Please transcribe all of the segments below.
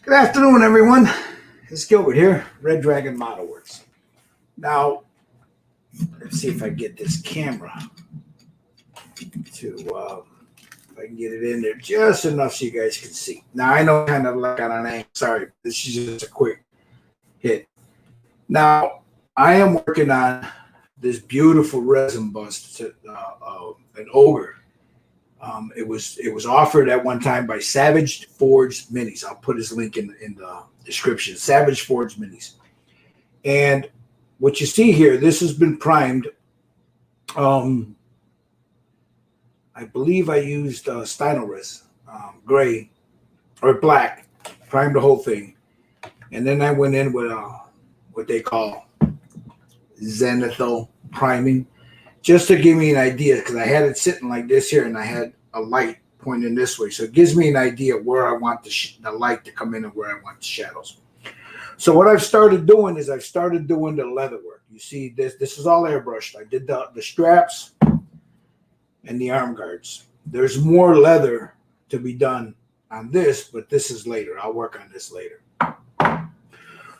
Good afternoon, everyone. It's Gilbert here, Red Dragon Model Works. Now, let's see if I get this camera to, if I can get it in there just enough so you guys can see. Now, I know kind of like on an angle. Sorry, this is just a quick hit. Now, I am working on this beautiful resin bust, an Ogre. It was offered at one time by Savage Forged Minis. I'll put his link in the description. Savage Forged Minis. And what you see here, this has been primed. I believe I used Stynel resin, gray or black, primed the whole thing. And then I went in with what they call zenithal priming, just to give me an idea, because I had it sitting like this here and I had a light pointing this way. So it gives me an idea where I want the light to come in and where I want the shadows. So what I've started doing is I've started doing the leather work. You see this is all airbrushed. I did the straps and the arm guards. There's more leather to be done on this, but this is later. I'll work on this later.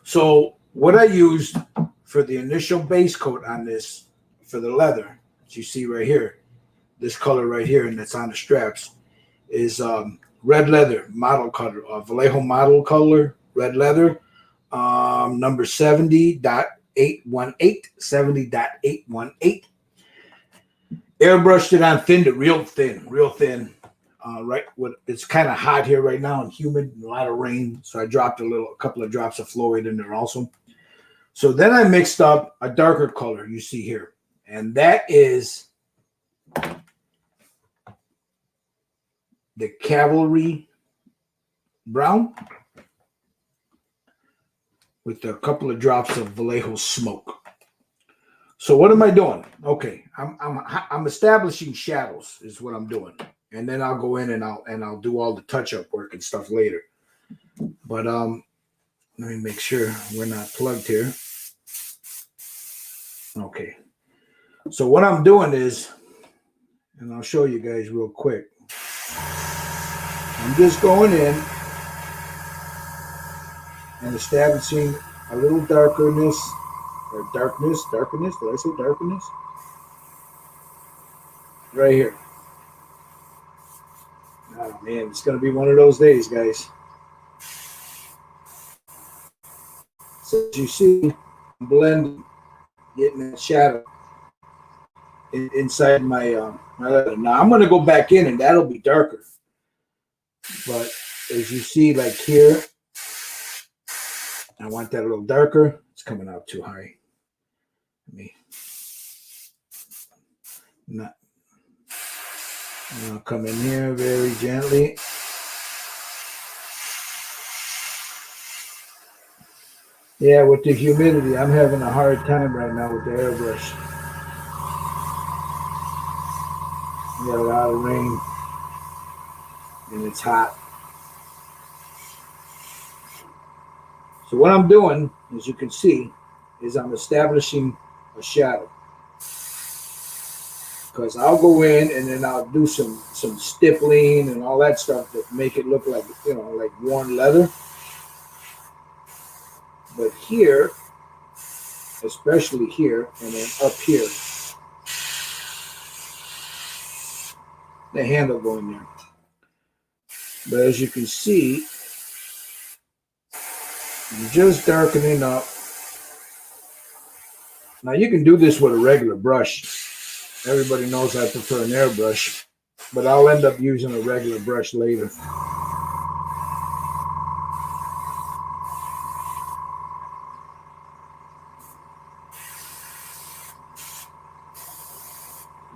So what I used for the initial base coat on this, for the leather, as you see right here, this color right here, and that's on the straps, is red leather model color, Vallejo model color, red leather, number 70.818, 70.818. Airbrushed it on thin to real thin. Right, it's kind of hot here right now and humid, a lot of rain, so I dropped a couple of drops of fluoride in there also. So then I mixed up a darker color you see here, and that is the cavalry brown with a couple of drops of Vallejo smoke. So what am I doing? Okay, I'm establishing shadows is what I'm doing, and then I'll go in and I'll do all the touch-up work and stuff later. But let me make sure we're not plugged here. Okay. So what I'm doing is, and I'll show you guys real quick. I'm just going in and establishing a little darkness, or darkness. Did I say darkness? Right here. Oh man, it's going to be one of those days, guys. So as you see, I'm blending, getting that shadow inside my leather. Now I'm going to go back in and that'll be darker. But as you see, like here, I want that a little darker. It's coming out too high. I'll come in here very gently. Yeah, with the humidity, I'm having a hard time right now with the airbrush. We got a lot of rain, and it's hot. So what I'm doing, as you can see, is I'm establishing a shadow. Because I'll go in and then I'll do some stippling and all that stuff that make it look like, like worn leather. But here, especially here, and then up here, the handle going there. But as you can see, I'm just darkening up. Now you can do this with a regular brush. Everybody knows I prefer an airbrush, but I'll end up using a regular brush later.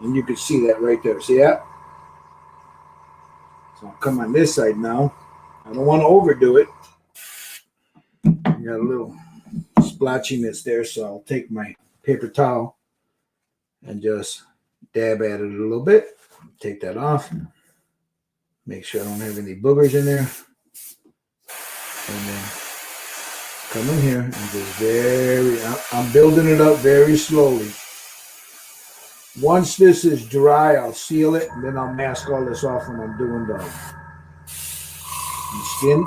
And you can see that right there. See that? So I'll come on this side now. I don't want to overdo it. I got a little splotchiness there, so I'll take my paper towel and just dab at it a little bit. Take that off. Make sure I don't have any boogers in there. And then come in here and just I'm building it up very slowly. Once this is dry, I'll seal it, and then I'll mask all this off when I'm doing the skin.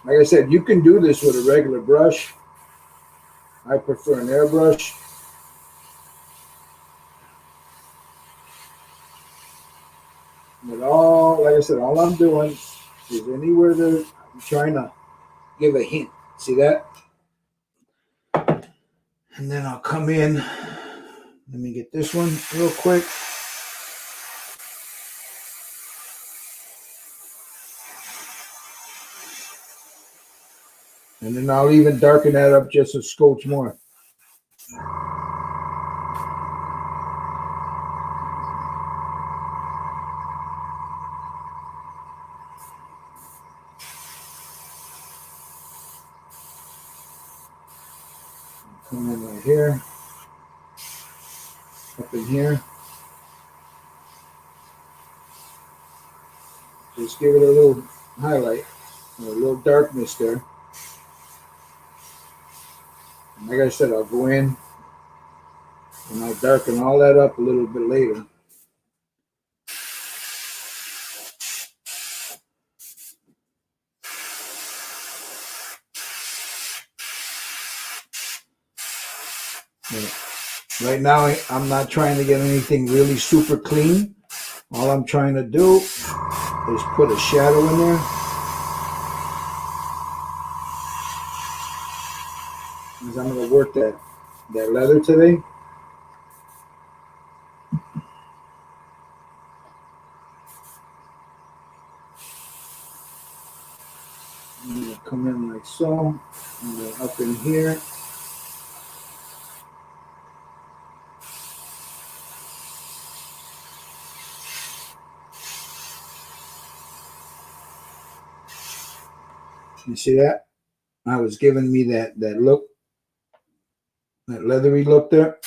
Like I said, you can do this with a regular brush. I prefer an airbrush. But like I said, all I'm doing is anywhere that I'm trying to give a hint. See that? And then I'll come in. Let me get this one real quick. And then I'll even darken that up just a scotch more. Come in right here. Up in here. Just give it a little highlight, a little darkness there. And like I said, I'll go in and I'll darken all that up a little bit later. But right now, I'm not trying to get anything really super clean. All I'm trying to do is put a shadow in there. Because I'm going to work that leather today. I'm going to come in like so, and then up in here. You see that? I was giving me that look, that leathery look there.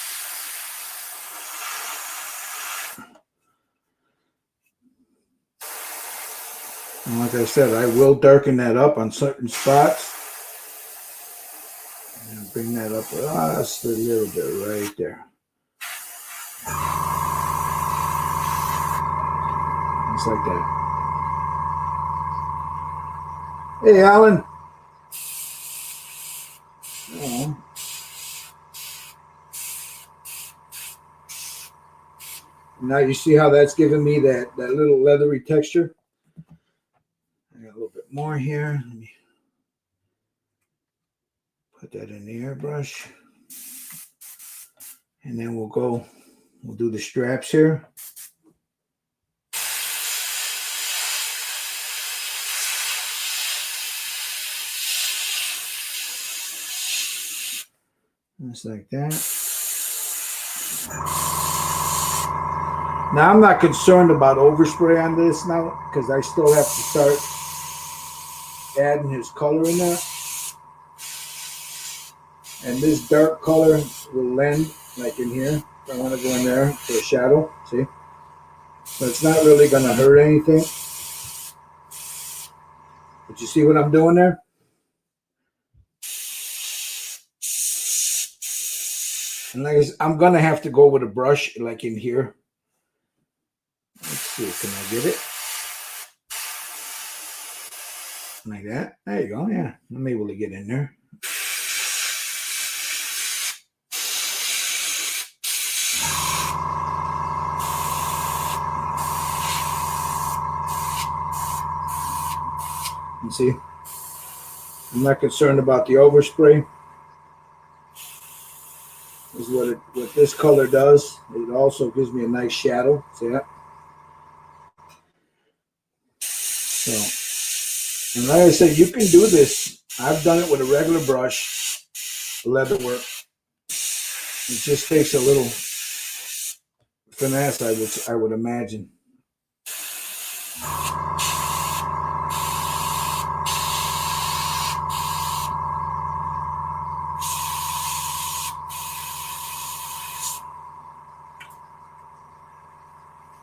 And like I said, I will darken that up on certain spots. And bring that up just a little bit right there. Just like that. Hey, Alan. Oh. Now you see how that's giving me that little leathery texture? I got a little bit more here. Let me put that in the airbrush. And then we'll do the straps here. Just like that. Now I'm not concerned about overspray on this now because I still have to start adding his color in there. And this dark color will lend like in here. I want to go in there for a shadow, see? So it's not really going to hurt anything. But you see what I'm doing there? And like I said, I'm going to have to go with a brush like in here. Let's see, can I get it? Like that. There you go, yeah. I'm able to get in there. You see? I'm not concerned about the overspray. This is what this color does. It also gives me a nice shadow. See that? So, and like I said, you can do this. I've done it with a regular brush, leather work. It just takes a little finesse, I would imagine.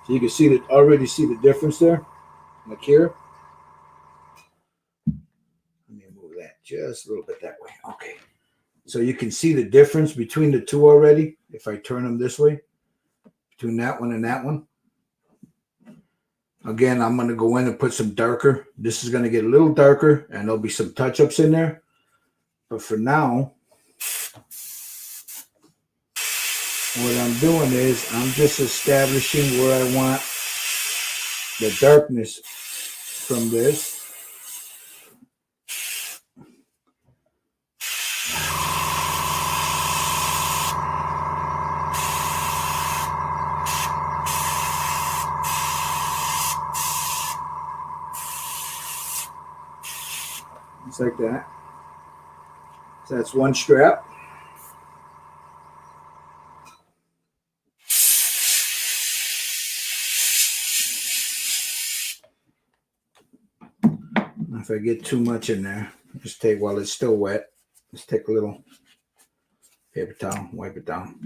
So you can already see the difference there, like here. Let me move that just a little bit that way. Okay. So you can see the difference between the two already. If I turn them this way, between that one and that one. Again, I'm going to go in and put some darker. This is going to get a little darker, and there'll be some touch-ups in there. But for now, what I'm doing is I'm just establishing where I want the darkness from this. Just like that. So that's one strap. If I get too much in there, just take, while it's still wet, just take a little paper towel, wipe it down.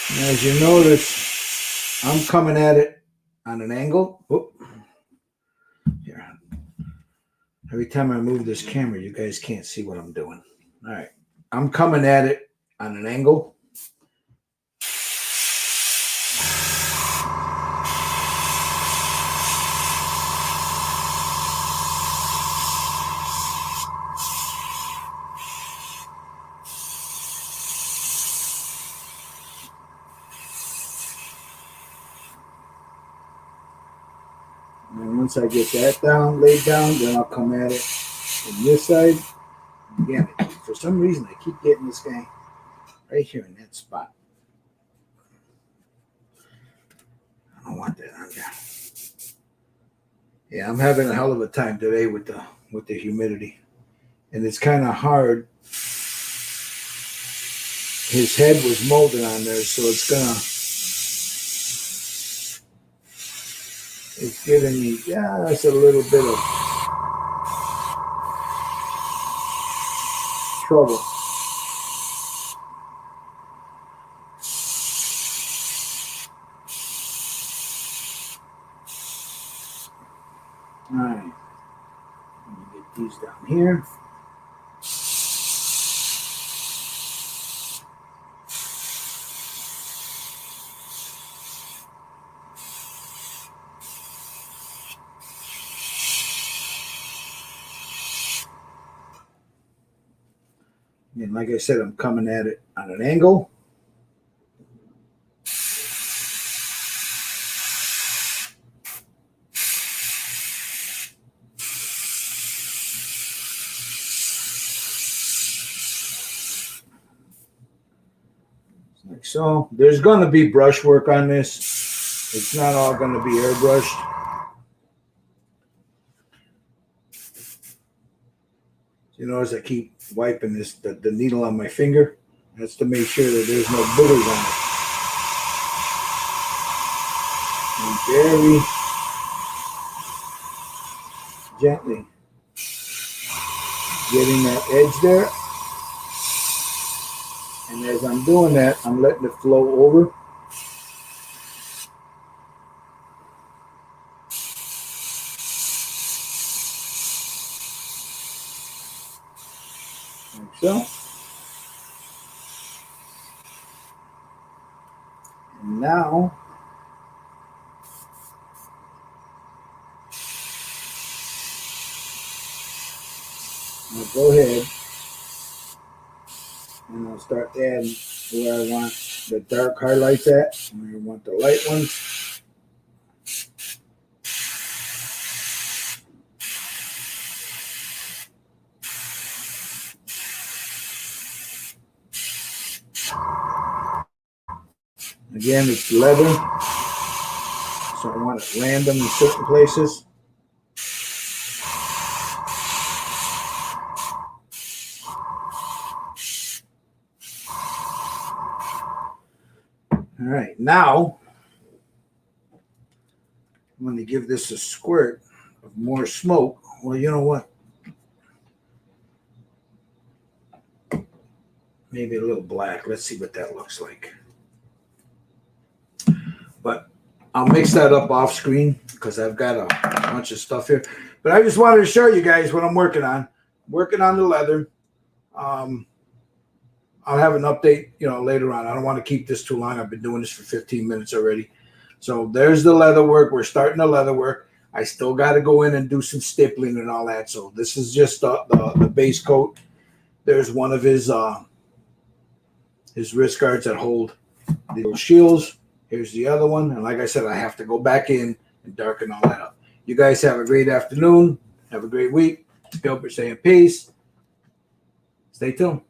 And as you notice, I'm coming at it on an angle. Whoop. Here. Every time I move this camera, you guys can't see what I'm doing. All right. I'm coming at it on an angle. And once I get that down, laid down, then I'll come at it from this side. Again, for some reason, I keep getting this guy right here in that spot. I don't want that on there. Yeah, I'm having a hell of a time today with the humidity, and it's kind of hard. His head was molded on there, so it's giving me just a little bit of trouble. All right, let me get these down here. And like I said, I'm coming at it on an angle. Like so. There's going to be brush work on this. It's not all going to be airbrushed. You notice I keep wiping the needle on my finger. That's to make sure that there's no boogers on it. And very gently getting that edge there. And as I'm doing that, I'm letting it flow over. Like so. And now, I'll go ahead and I'll start adding where I want the dark highlights at, and where I want the light ones. Again, it's leather, so I want it random in certain places. All right, now I'm going to give this a squirt of more smoke. Well, you know what? Maybe a little black. Let's see what that looks like. But I'll mix that up off screen because I've got a bunch of stuff here. But I just wanted to show you guys what I'm working on. Working on the leather. I'll have an update, later on. I don't want to keep this too long. I've been doing this for 15 minutes already. So there's the leather work. We're starting the leather work. I still got to go in and do some stippling and all that. So this is just the base coat. There's one of his wrist guards that hold the little shields. Here's the other one. And like I said, I have to go back in and darken all that up. You guys have a great afternoon. Have a great week. Gilbert saying peace. Stay tuned.